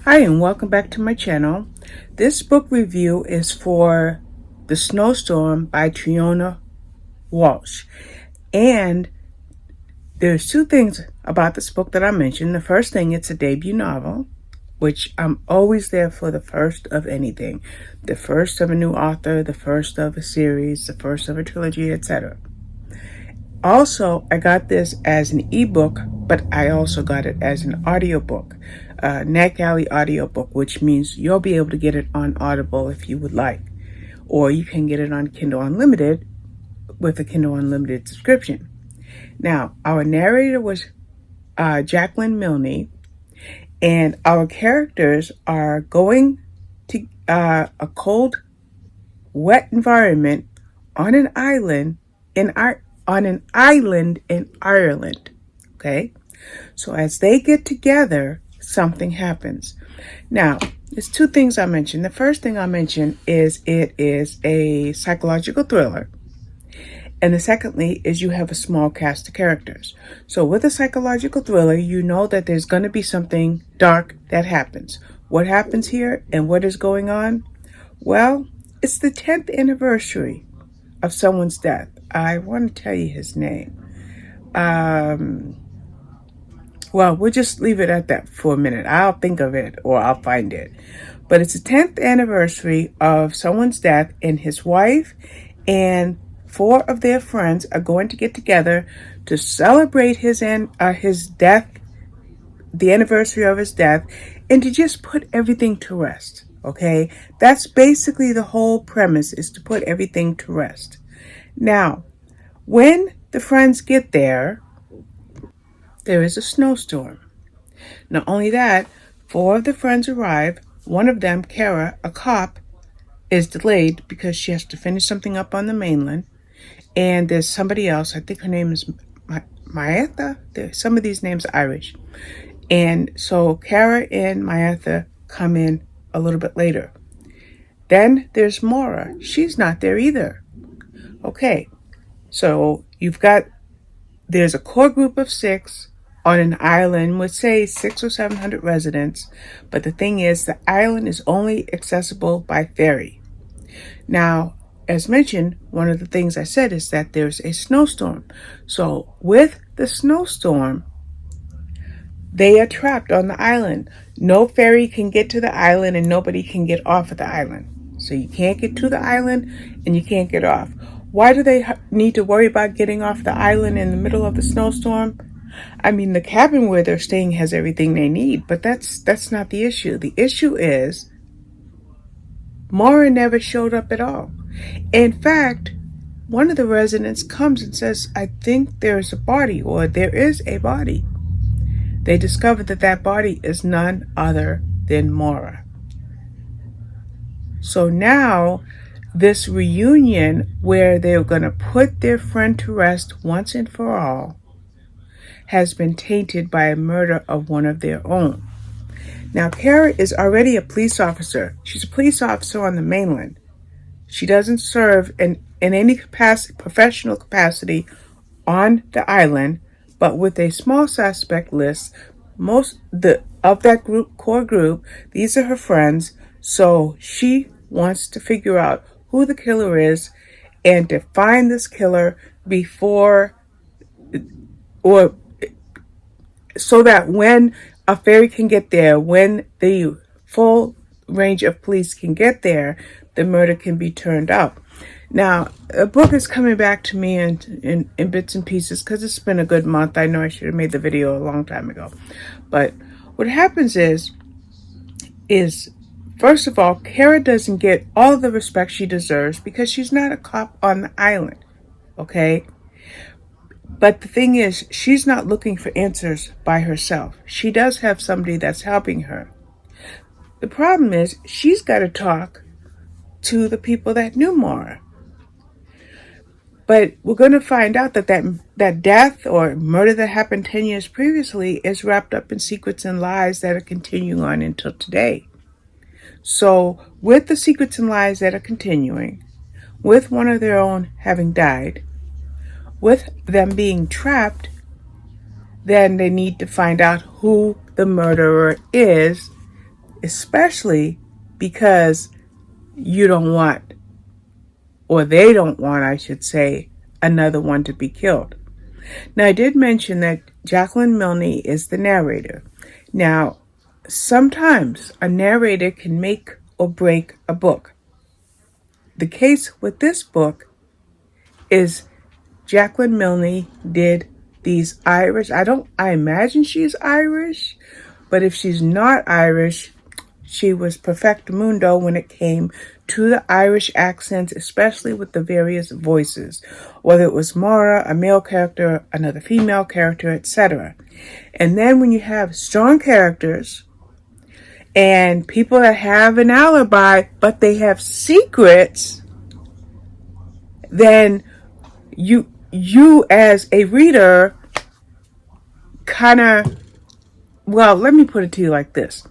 Hi and welcome back to my channel. This book review is for The Snowstorm by Tríona Walsh. And there's two things about this book that I mentioned. The first thing, it's a debut novel, which I'm always there for the first of anything. The first of a new author, the first of a series, the first of a trilogy, etc. Also, I got this as an ebook, but I also got it as an audiobook, NetGalley audiobook, which means you'll be able to get it on Audible if you would like, or you can get it on Kindle Unlimited with a Kindle Unlimited subscription. Now, our narrator was Jacqueline Milne, and our characters are going to a cold, wet environment on an island in Ireland. Okay, so as they get together, something happens. Now, there's two things I mentioned. The first thing I mentioned is it is a psychological thriller. And the secondly is you have a small cast of characters. So with a psychological thriller, you know that there's going to be something dark that happens. What happens here and what is going on? Well, it's the 10th anniversary of someone's death. I want to tell you his name. Well, we'll just leave it at that for a minute. I'll think of it or I'll find it. But it's the 10th anniversary of someone's death, and his wife and four of their friends are going to get together to celebrate his death, the anniversary of his death, and to just put everything to rest. Okay? That's basically the whole premise, is to put everything to rest. Now, when the friends get there is a snowstorm. Not only that, four of the friends arrive. One of them, Kara, a cop, is delayed because she has to finish something up on the mainland. And there's somebody else, I think her name is Maetha. Some of these names are Irish. And so Kara and Maetha come in a little bit later. Then there's Maura. She's not there either. Okay, so there's a core group of 6 on an island with, say, 600 or 700 residents. But the thing is, the island is only accessible by ferry. Now, as mentioned, one of the things I said is that there's a snowstorm. So with the snowstorm, they are trapped on the island. No ferry can get to the island and nobody can get off of the island. So you can't get to the island and you can't get off. Why do they need to worry about getting off the island in the middle of the snowstorm? I mean, the cabin where they're staying has everything they need, but that's not the issue. The issue is Maura never showed up at all. In fact, one of the residents comes and says, I think there's a body, or there is a body. They discover that body is none other than Maura. So now, this reunion where they're going to put their friend to rest once and for all has been tainted by a murder of one of their own. Now, Kara is already a police officer. She's a police officer on the mainland. She doesn't serve in any professional capacity on the island, but with a small suspect list, of that core group, these are her friends, so she wants to figure out who the killer is and to find this killer so that when a ferry can get there, when the full range of police can get there, the murder can be turned up. Now, the book is coming back to me in bits and pieces because it's been a good month. I know I should have made the video a long time ago. But what happens is first of all, Kara doesn't get all the respect she deserves because she's not a cop on the island. Okay? But the thing is, she's not looking for answers by herself. She does have somebody that's helping her. The problem is, she's got to talk to the people that knew Maura. But we're going to find out that death or murder that happened 10 years previously is wrapped up in secrets and lies that are continuing on until today. So with the secrets and lies that are continuing, with one of their own having died, with them being trapped, then they need to find out who the murderer is especially because you don't want, or they don't want, I should say, another one to be killed. Now, I did mention that Jacqueline Milne is the narrator. Now, sometimes a narrator can make or break a book. The case with this book is Jacqueline Milne did these Irish. I imagine she's Irish, but if she's not Irish, she was perfectamundo when it came to the Irish accents, especially with the various voices, whether it was Maura, a male character, another female character, etc. And then when you have strong characters and people that have an alibi, but they have secrets, then you as a reader kind of, well, let me put it to you like this.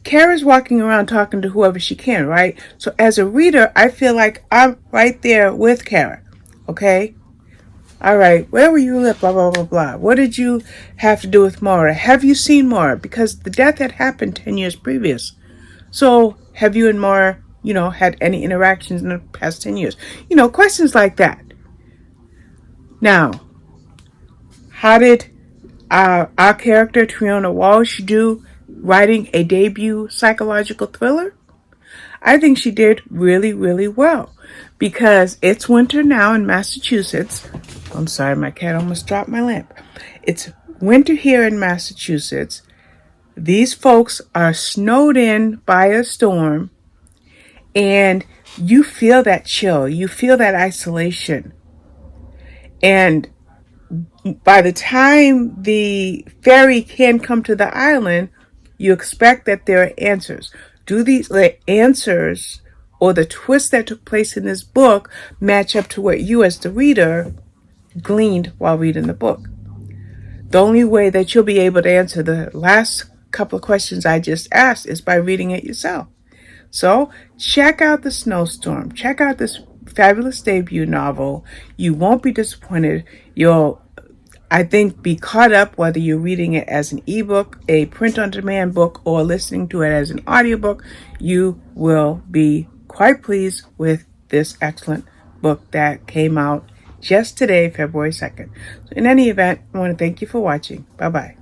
Kara's walking around talking to whoever she can, right? So as a reader, I feel like I'm right there with Kara, okay? All right, where were you live, blah, blah, blah, blah. What did you have to do with Maura? Have you seen Maura? Because the death had happened 10 years previous. So have you and Maura, had any interactions in the past 10 years? Questions like that. Now, how did our character, Tríona Walsh, do writing a debut psychological thriller? I think she did really, really well because it's winter now in Massachusetts. I'm sorry, my cat almost dropped my lamp. It's winter here in Massachusetts. These folks are snowed in by a storm, and you feel that chill. You feel that isolation. And by the time the ferry can come to the island, you expect that there are answers. Do these answers or the twist that took place in this book match up to what you as the reader gleaned while reading the book? The only way that you'll be able to answer the last couple of questions I just asked is by reading it yourself. So check out the Snowstorm. Check out this fabulous debut novel. You won't be disappointed. You'll, I think, be caught up whether you're reading it as an ebook, a print-on-demand book, or listening to it as an audiobook. You will be quite pleased with this excellent book that came out just today, February 2nd. So in any event, I want to thank you for watching. Bye-bye.